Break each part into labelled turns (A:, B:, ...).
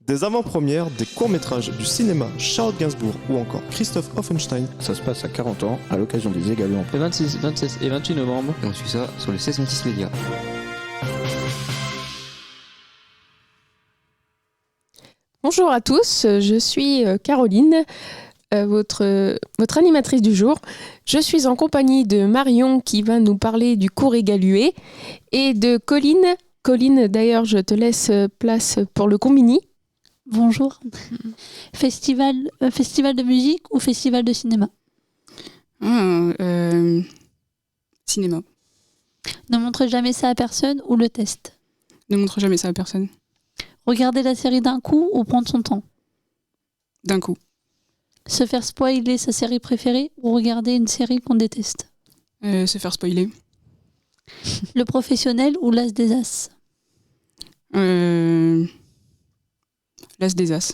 A: Des avant-premières, des courts-métrages du cinéma Charles Gainsbourg ou encore Christoph Offenstein.
B: Ça se passe à 40 ans, à l'occasion des Également.
C: Le 26, 27 et 28 novembre.
D: Et on suit ça sur le 1626 Média.
E: Bonjour à tous, je suis Caroline, votre animatrice du jour. Je suis en compagnie de Marion qui va nous parler du cours Égalué et de Colline. Colline, d'ailleurs, je te laisse place pour le Combini.
F: Bonjour. Festival de musique ou festival de cinéma?
G: Cinéma.
F: Ne montre jamais ça à personne ou le test?
G: Ne montre jamais ça à personne.
F: Regarder la série d'un coup ou prendre son temps?
G: D'un coup.
F: Se faire spoiler sa série préférée ou regarder une série qu'on déteste?
G: Se faire spoiler.
F: Le professionnel ou l'as des as?
G: L'as des as.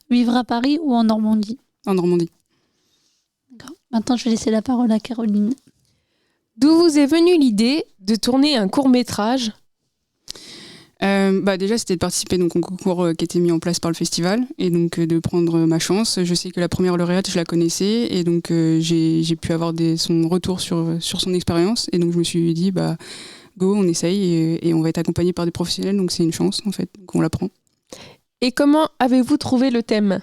F: Vivre à Paris ou en Normandie?
G: En Normandie.
F: D'accord. Maintenant, je vais laisser la parole à Caroline.
E: D'où vous est venue l'idée de tourner un court-métrage ?
G: Déjà, c'était de participer donc, au concours qui était mis en place par le festival et donc de prendre ma chance. Je sais que la première lauréate, je la connaissais et donc j'ai pu avoir son retour sur son expérience. Et donc, je me suis dit, go, on essaye et on va être accompagné par des professionnels. Donc, c'est une chance, en fait. Donc, on la prend.
E: Et comment avez-vous trouvé le thème ?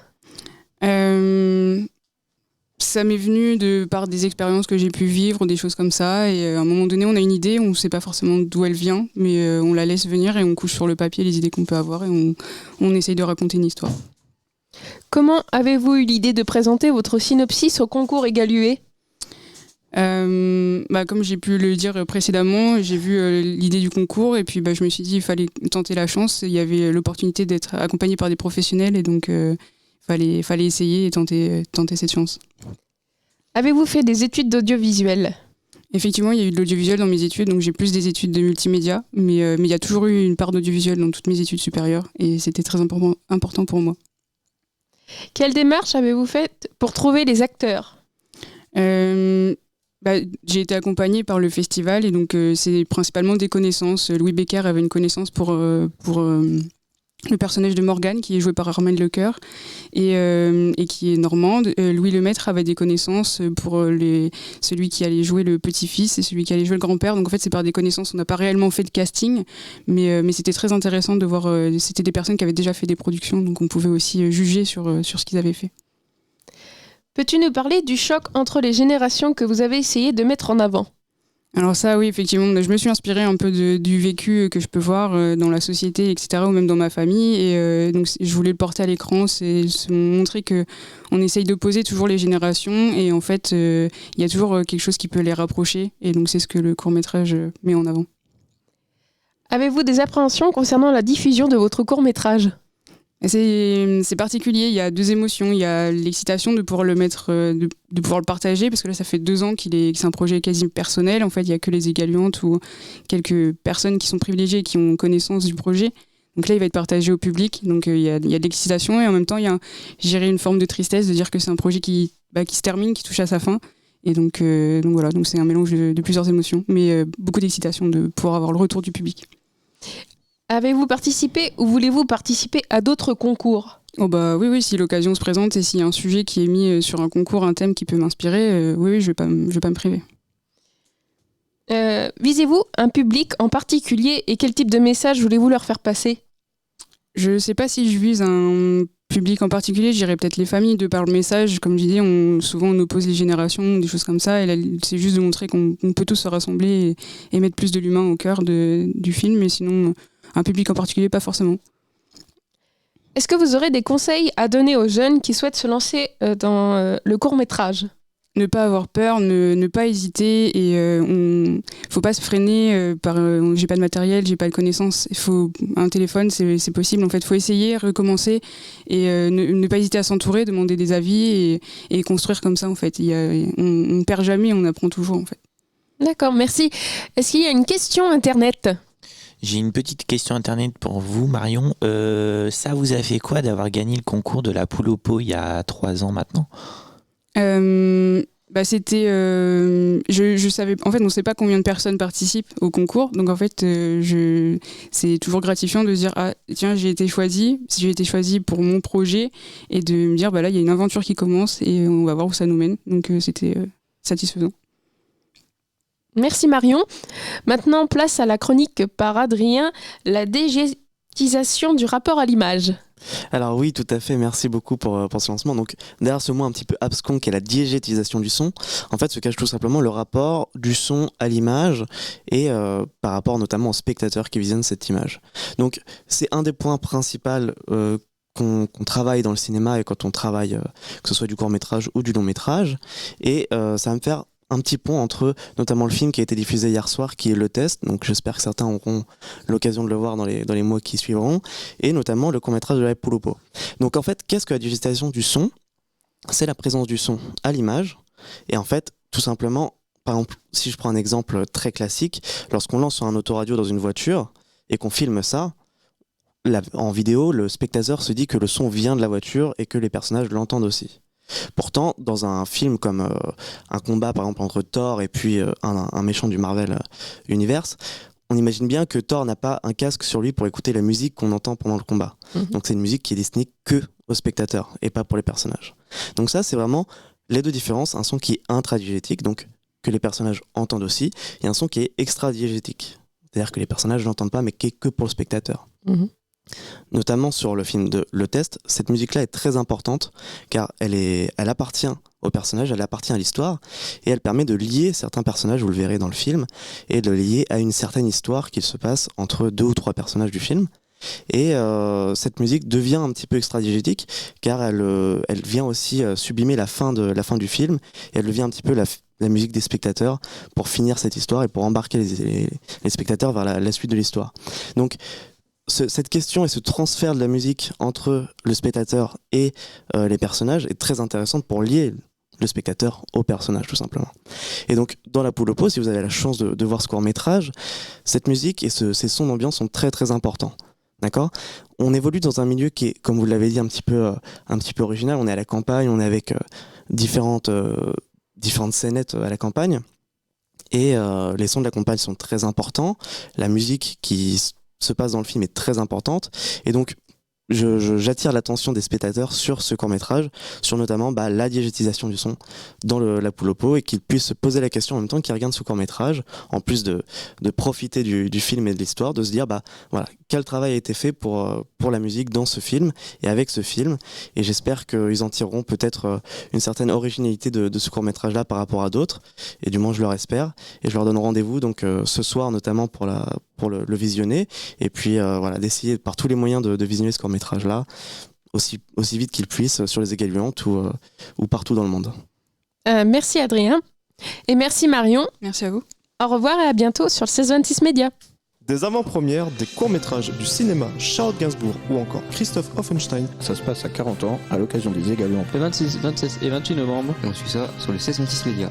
G: Ça m'est venu par des expériences que j'ai pu vivre, des choses comme ça. Et à un moment donné, on a une idée, on ne sait pas forcément d'où elle vient, mais on la laisse venir et on couche sur le papier les idées qu'on peut avoir et on essaye de raconter une histoire.
E: Comment avez-vous eu l'idée de présenter votre synopsis au concours Égalué ?
G: Comme j'ai pu le dire précédemment, j'ai vu l'idée du concours et puis je me suis dit qu'il fallait tenter la chance. Il y avait l'opportunité d'être accompagné par des professionnels et donc fallait essayer et tenter cette chance.
E: Avez-vous fait des études d'audiovisuel ?
G: Effectivement, il y a eu de l'audiovisuel dans mes études, donc j'ai plus des études de multimédia, mais il y a toujours eu une part d'audiovisuel dans toutes mes études supérieures et c'était très important pour moi.
E: Quelle démarche avez-vous faite pour trouver les acteurs ?
G: J'ai été accompagnée par le festival et donc c'est principalement des connaissances. Louis Becker avait une connaissance pour le personnage de Morgane qui est joué par Armelle Lecœur et qui est normande. Louis Lemaître avait des connaissances pour celui qui allait jouer le petit-fils et celui qui allait jouer le grand-père. Donc en fait c'est par des connaissances, on n'a pas réellement fait de casting, mais c'était très intéressant de voir, c'était des personnes qui avaient déjà fait des productions, donc on pouvait aussi juger sur ce qu'ils avaient fait.
E: Peux-tu nous parler du choc entre les générations que vous avez essayé de mettre en avant ?
G: Alors ça, oui, effectivement, je me suis inspirée un peu du vécu que je peux voir dans la société, etc., ou même dans ma famille. Et donc, je voulais le porter à l'écran, c'est montrer qu'on essaye d'opposer toujours les générations. Et en fait, il y a toujours quelque chose qui peut les rapprocher. Et donc, c'est ce que le court-métrage met en avant.
E: Avez-vous des appréhensions concernant la diffusion de votre court-métrage ?
G: C'est particulier, il y a deux émotions. Il y a l'excitation de pouvoir le mettre, de pouvoir le partager, parce que là, ça fait 2 ans que c'est un projet quasi personnel. En fait, il n'y a que les égaluantes ou quelques personnes qui sont privilégiées et qui ont connaissance du projet. Donc là, il va être partagé au public. Donc il y a de l'excitation et en même temps, il y a une forme de tristesse de dire que c'est un projet qui se termine, qui touche à sa fin. Et donc voilà, donc c'est un mélange de plusieurs émotions, mais beaucoup d'excitation de pouvoir avoir le retour du public.
E: Avez-vous participé ou voulez-vous participer à d'autres concours ?
G: Oui, si l'occasion se présente et s'il y a un sujet qui est mis sur un concours, un thème qui peut m'inspirer, oui, je vais pas me priver.
E: Visez-vous un public en particulier et quel type de message voulez-vous leur faire passer ?
G: Je ne sais pas si je vise un public en particulier, je dirais peut-être les familles, de par le message. Comme je dis, souvent on oppose les générations, des choses comme ça, et là, c'est juste de montrer qu'on peut tous se rassembler et mettre plus de l'humain au cœur du film, mais sinon, un public en particulier, pas forcément.
E: Est-ce que vous aurez des conseils à donner aux jeunes qui souhaitent se lancer dans le court-métrage ?
G: Ne pas avoir peur, ne pas hésiter et faut pas se freiner par j'ai pas de matériel, j'ai pas de connaissances. Un téléphone, c'est possible. En fait, faut essayer, recommencer et ne pas hésiter à s'entourer, demander des avis et construire comme ça. En fait, on ne perd jamais, on apprend toujours. En fait.
E: D'accord, merci. Est-ce qu'il y a une question internet ?
H: J'ai une petite question internet pour vous, Marion. Ça vous a fait quoi d'avoir gagné le concours de la poule au pot il y a 3 ans maintenant ?
G: C'était, je savais, en fait, on ne sait pas combien de personnes participent au concours, donc en fait, c'est toujours gratifiant de se dire ah tiens j'ai été choisie pour mon projet et de me dire là il y a une aventure qui commence et on va voir où ça nous mène, donc c'était satisfaisant.
E: Merci Marion. Maintenant, place à la chronique par Adrien, la digétisation du rapport à l'image.
I: Alors oui, tout à fait, merci beaucoup pour ce lancement. Donc derrière ce mot un petit peu abscon qui est la diégétisation du son, en fait se cache tout simplement le rapport du son à l'image et par rapport notamment aux spectateurs qui visionnent cette image. Donc c'est un des points principaux qu'on travaille dans le cinéma et quand on travaille, que ce soit du court-métrage ou du long-métrage, et ça va me faire un petit pont entre notamment le film qui a été diffusé hier soir qui est Le Test, donc j'espère que certains auront l'occasion de le voir dans les mois qui suivront, et notamment le court-métrage de la Poule au pot. Donc en fait, qu'est-ce que la digitalisation du son ? C'est la présence du son à l'image, et en fait, tout simplement, par exemple, si je prends un exemple très classique, lorsqu'on lance sur un autoradio dans une voiture et qu'on filme ça, en vidéo, le spectateur se dit que le son vient de la voiture et que les personnages l'entendent aussi. Pourtant, dans un film comme un combat par exemple entre Thor et puis un méchant du Marvel Universe, on imagine bien que Thor n'a pas un casque sur lui pour écouter la musique qu'on entend pendant le combat. Donc c'est une musique qui est destinée que aux spectateurs et pas pour les personnages. Donc ça c'est vraiment les deux différences, un son qui est intradiégétique, donc que les personnages entendent aussi, et un son qui est extradiégétique, c'est-à-dire que les personnages ne l'entendent pas mais qui est que pour le spectateur. Notamment sur le film de Le Test, cette musique-là est très importante car elle appartient au personnage, elle appartient à l'histoire et elle permet de lier certains personnages, vous le verrez dans le film, et de lier à une certaine histoire qu'il se passe entre 2 ou 3 personnages du film. Et cette musique devient un petit peu extradiégétique car elle vient aussi sublimer la fin du film et elle devient un petit peu la musique des spectateurs pour finir cette histoire et pour embarquer les spectateurs vers la suite de l'histoire. Donc cette question et ce transfert de la musique entre le spectateur et les personnages est très intéressante pour lier le spectateur au personnage tout simplement. Et donc dans La Poule au pot, si vous avez la chance de voir ce court-métrage, cette musique et ces sons d'ambiance sont très très importants. D'accord ? On évolue dans un milieu qui est, comme vous l'avez dit, un petit peu original. On est à la campagne, on est avec différentes scénettes à la campagne. Et les sons de la campagne sont très importants. La musique qui se passe dans le film est très importante. Et donc, j'attire l'attention des spectateurs sur ce court-métrage, sur notamment la diégétisation du son dans La Poule au pot, et qu'ils puissent se poser la question en même temps qu'ils regardent ce court-métrage, en plus de profiter du film et de l'histoire, de se dire voilà, quel travail a été fait pour la musique dans ce film et avec ce film, et j'espère qu'ils en tireront peut-être une certaine originalité de ce court-métrage-là par rapport à d'autres, et du moins je leur espère, et je leur donne rendez-vous donc ce soir notamment pour le visionner, et puis d'essayer par tous les moyens de visionner ce court-métrage-là aussi vite qu'il puisse sur les égaluantes ou partout dans le monde.
E: Merci Adrien, et merci Marion.
G: Merci à vous.
E: Au revoir et à bientôt sur le 1626 Média.
A: Des avant-premières, des courts-métrages du cinéma Charles Gainsbourg ou encore Christophe Offenstein.
B: Ça se passe à 40 ans à l'occasion des égaluantes.
C: Le 26, 27 et 28 novembre.
D: Et on suit ça sur le 1626 Média.